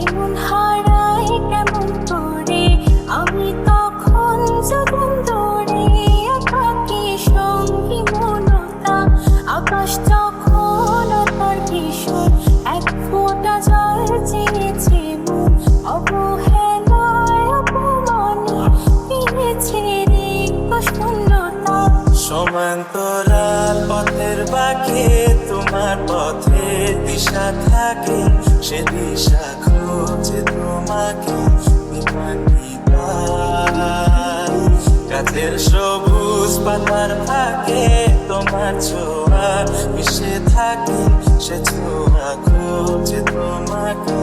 এমন হারাই কেমন করে আমি তখন যখন দৌড়ে একাকী সঙ্গী মনতা আকাশ যখন তার ভীষণ এক ফোঁটা জল চেয়েছে মন অবহেলায় অপমানে পেয়েছে রিক্ত শূন্যতা। সমান্তরাল পথের বাঁকে তোমার পথের দিশা থাকে, সে দিশা খোঁজে তোমাকে গাছের সবুজ পাতার ফাঁকে তোমার ছোঁয়া মিশে থাকে, সে ছোঁয়া খোঁজে তোমাকে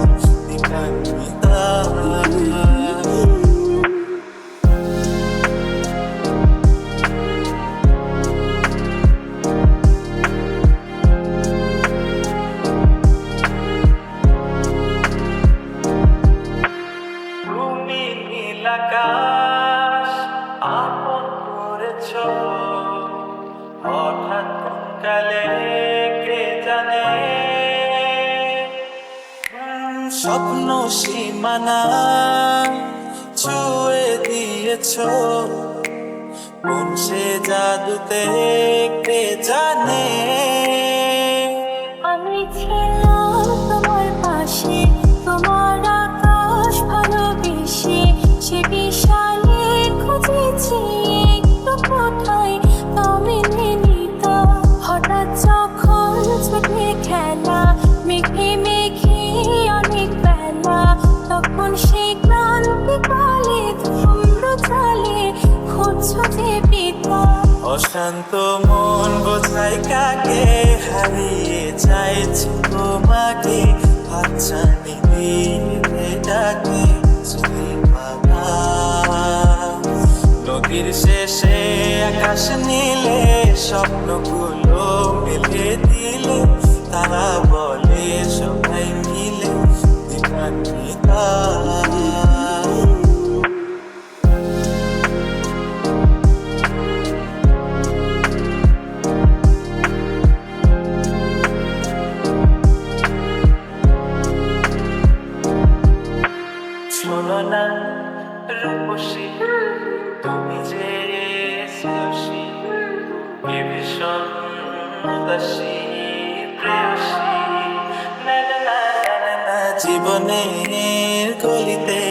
আকাশ আপন করেছ হঠাৎ কালে কে জানে, স্বপ্ন সীমানা ছুঁয়ে দিয়েছ কোন সে জাদুতে কে জানে। আমি ছিলাম তোমার পাশে, তোমার আকাশ ভালোবেসে, সে বিশালে খুঁজেছি একটু কোথায় তবে নিতা। হঠাৎ যখন ছুটে খেলা মেঘে মেঘে অনেক বেলা, তখন সে ক্লান্তি কালে ধূম্র চালে খুঁজছো যে পিতা। অশান্ত মন বোঝাই কাকে হারিয়ে চাইছি তোমাকে, হাতছানি দিয়ে ডাকে নদীর শেষে আকাশ নীলে স্বপ্নগুলো মেলে দিলে, তারা বলে সবাই মিলে দিবান্বিতা। শোনো না রূপসী তুমি যে শ্রেয়সী, এ ভীষণ উদাসী প্রেয়সী, জীবনের কলিতে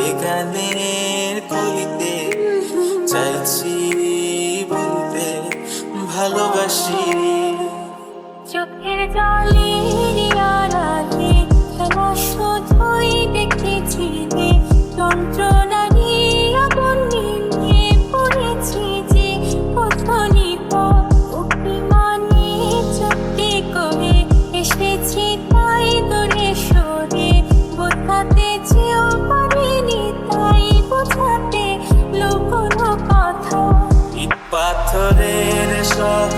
এ গানের কলিতে চাইছি বলতে ভালোবাসি। চোখের জলের আড়ালে খেলা শুধুই দেখেছি রে, যন্ত্রণা নিয়ে আগুন নিয়ে পড়েছি যে কথনিত অভিমানে চুক্তি করে এসেছি তাই দূরে সরে, বোঝাতে চেয়েও পারিনি তাই বোঝাতে লুকোনো কথা। ইট পাথরের শহর